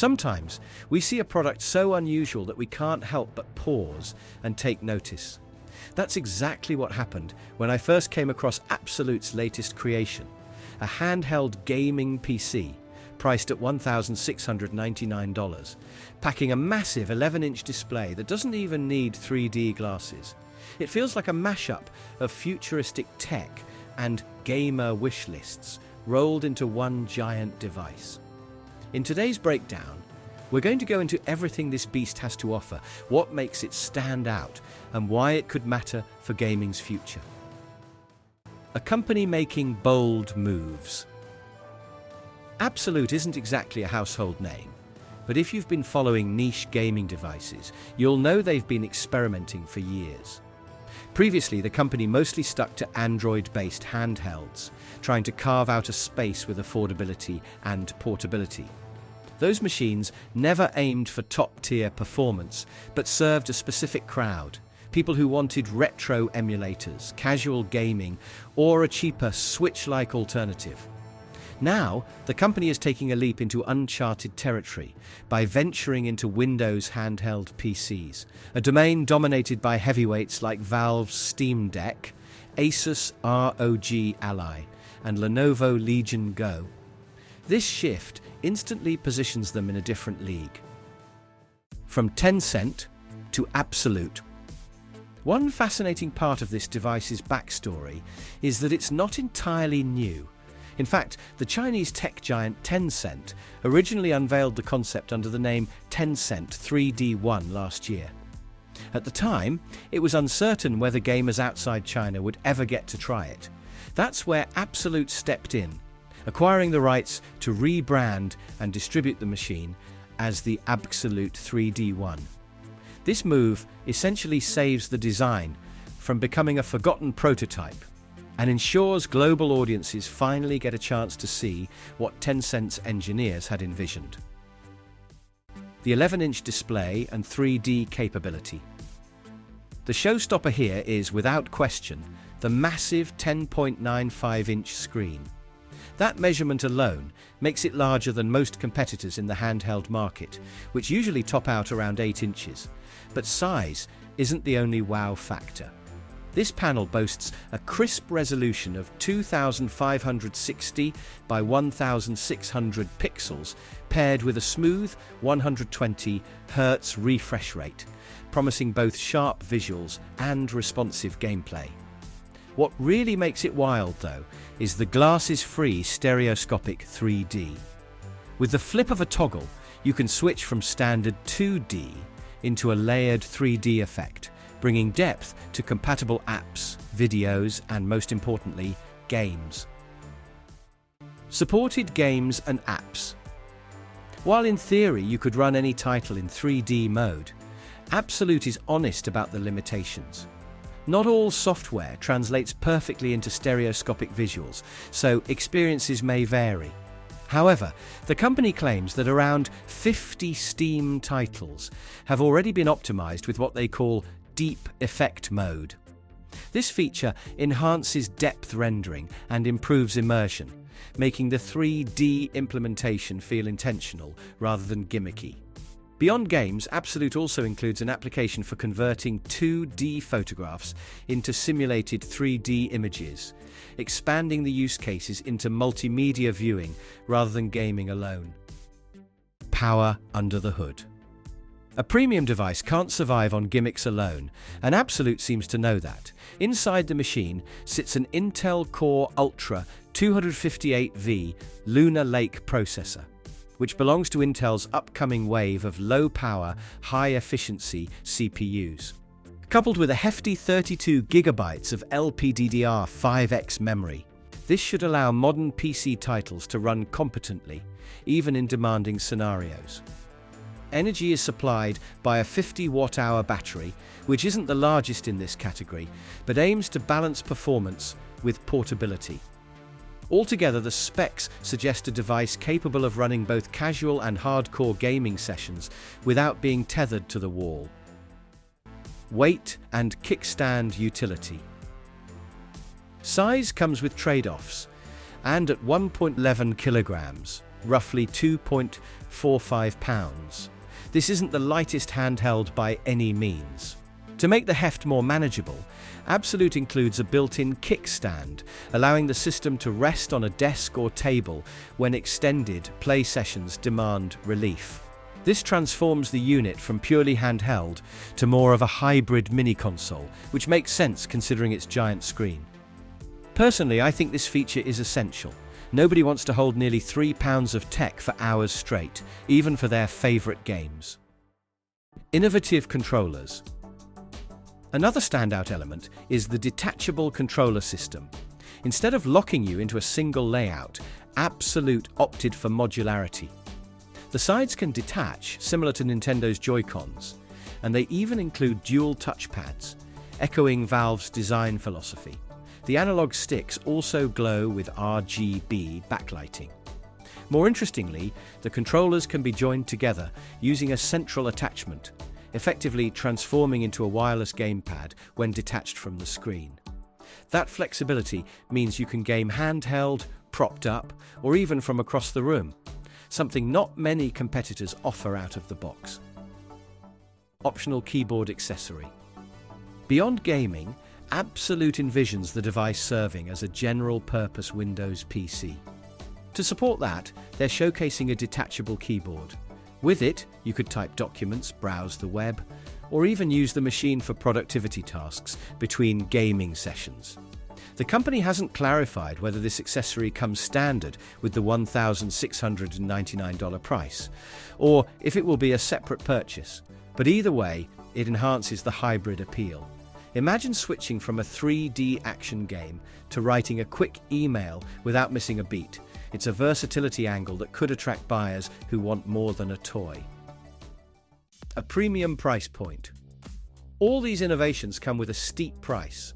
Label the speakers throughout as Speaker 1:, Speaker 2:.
Speaker 1: Sometimes we see a product so unusual that we can't help but pause and take notice. That's exactly what happened when I first came across Abxylute's latest creation, a handheld gaming PC priced at $1,699, packing a massive 11-inch display that doesn't even need 3D glasses. It feels like a mashup of futuristic tech and gamer wish lists rolled into one giant device. In today's breakdown, we're going to go into everything this beast has to offer, what makes it stand out, and why it could matter for gaming's future. A company making bold moves. Abxylute isn't exactly a household name, but if you've been following niche gaming devices, you'll know they've been experimenting for years. Previously, the company mostly stuck to Android-based handhelds, trying to carve out a space with affordability and portability. Those machines never aimed for top-tier performance, but served a specific crowd, people who wanted retro emulators, casual gaming, or a cheaper Switch-like alternative. Now, the company is taking a leap into uncharted territory by venturing into Windows handheld PCs, a domain dominated by heavyweights like Valve's Steam Deck, Asus ROG Ally, and Lenovo Legion Go. This shift instantly positions them in a different league. From Tencent to Abxylute. One fascinating part of this device's backstory is that it's not entirely new. In fact, the Chinese tech giant Tencent originally unveiled the concept under the name Tencent 3D1 last year. At the time, it was uncertain whether gamers outside China would ever get to try it. That's where Abxylute stepped in, acquiring the rights to rebrand and distribute the machine as the Abxylute 3D1. This move essentially saves the design from becoming a forgotten prototype and ensures global audiences finally get a chance to see what Tencent's engineers had envisioned. The 11-inch display and 3D capability. The showstopper here is, without question, the massive 10.95-inch screen. That measurement alone makes it larger than most competitors in the handheld market, which usually top out around 8 inches. But size isn't the only wow factor. This panel boasts a crisp resolution of 2560 by 1600 pixels, paired with a smooth 120 Hz refresh rate, promising both sharp visuals and responsive gameplay. What really makes it wild, though, is the glasses-free stereoscopic 3D. With the flip of a toggle, you can switch from standard 2D into a layered 3D effect, bringing depth to compatible apps, videos, and most importantly, games. Supported games and apps. While in theory you could run any title in 3D mode, Abxylute is honest about the limitations. Not all software translates perfectly into stereoscopic visuals, so experiences may vary. However, the company claims that around 50 Steam titles have already been optimized with what they call Deep Effect Mode. This feature enhances depth rendering and improves immersion, making the 3D implementation feel intentional rather than gimmicky. Beyond games, Abxylute also includes an application for converting 2D photographs into simulated 3D images, expanding the use cases into multimedia viewing rather than gaming alone. Power under the hood. A premium device can't survive on gimmicks alone, and Abxylute seems to know that. Inside the machine sits an Intel Core Ultra 258V Lunar Lake processor, which belongs to Intel's upcoming wave of low-power, high-efficiency CPUs. Coupled with a hefty 32 GB of LPDDR5X memory, this should allow modern PC titles to run competently, even in demanding scenarios. Energy is supplied by a 50-watt-hour battery, which isn't the largest in this category, but aims to balance performance with portability. Altogether, the specs suggest a device capable of running both casual and hardcore gaming sessions without being tethered to the wall. Weight and kickstand utility. Size comes with trade-offs, and at 1.11 kilograms, roughly 2.45 pounds. This isn't the lightest handheld by any means. To make the heft more manageable, Abxylute includes a built-in kickstand, allowing the system to rest on a desk or table when extended play sessions demand relief. This transforms the unit from purely handheld to more of a hybrid mini-console, which makes sense considering its giant screen. Personally, I think this feature is essential. Nobody wants to hold nearly 3 pounds of tech for hours straight, even for their favourite games. Innovative controllers. Another standout element is the detachable controller system. Instead of locking you into a single layout, Abxylute opted for modularity. The sides can detach, similar to Nintendo's Joy-Cons, and they even include dual touchpads, echoing Valve's design philosophy. The analog sticks also glow with RGB backlighting. More interestingly, the controllers can be joined together using a central attachment, effectively transforming into a wireless gamepad when detached from the screen. That flexibility means you can game handheld, propped up, or even from across the room, something not many competitors offer out of the box. Optional keyboard accessory. Beyond gaming, Abxylute envisions the device serving as a general-purpose Windows PC. To support that, they're showcasing a detachable keyboard. With it, you could type documents, browse the web, or even use the machine for productivity tasks between gaming sessions. The company hasn't clarified whether this accessory comes standard with the $1,699 price, or if it will be a separate purchase, but either way, it enhances the hybrid appeal. Imagine switching from a 3D action game to writing a quick email without missing a beat. It's a versatility angle that could attract buyers who want more than a toy. A premium price point. All these innovations come with a steep price.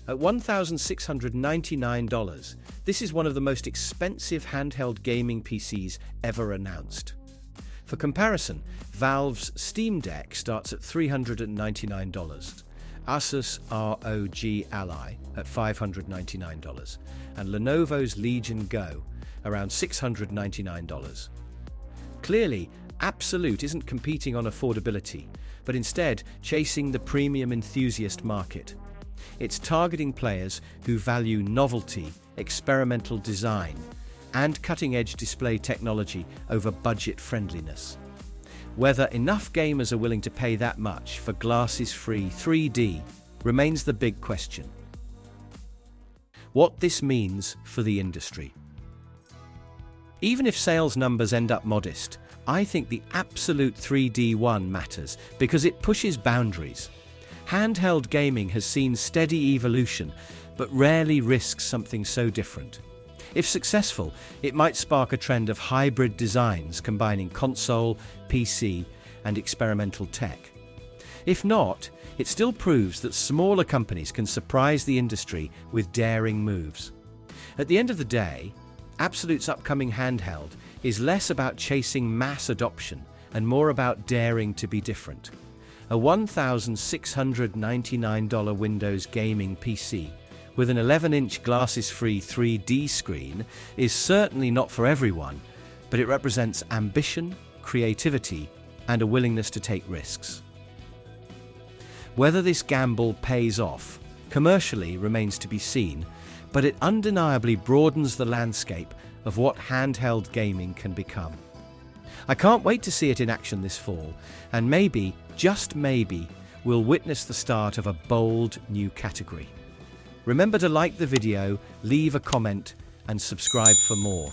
Speaker 1: At $1,699, this is one of the most expensive handheld gaming PCs ever announced. For comparison, Valve's Steam Deck starts at $399, Asus ROG Ally at $599, and Lenovo's Legion Go around $699. Clearly, Abxylute isn't competing on affordability, but instead chasing the premium enthusiast market. It's targeting players who value novelty, experimental design, and cutting-edge display technology over budget friendliness. Whether enough gamers are willing to pay that much for glasses-free 3D remains the big question. What this means for the industry. Even if sales numbers end up modest, I think the Abxylute 3D one matters because it pushes boundaries. Handheld gaming has seen steady evolution, but rarely risks something so different. If successful, it might spark a trend of hybrid designs combining console, PC, and experimental tech. If not, it still proves that smaller companies can surprise the industry with daring moves. At the end of the day, Abxylute's upcoming handheld is less about chasing mass adoption and more about daring to be different. A $1,699 Windows gaming PC with an 11-inch glasses-free 3D screen is certainly not for everyone, but it represents ambition, creativity, and a willingness to take risks. Whether this gamble pays off commercially remains to be seen, but it undeniably broadens the landscape of what handheld gaming can become. I can't wait to see it in action this fall, and maybe, just maybe, we'll witness the start of a bold new category. Remember to like the video, leave a comment, and subscribe for more.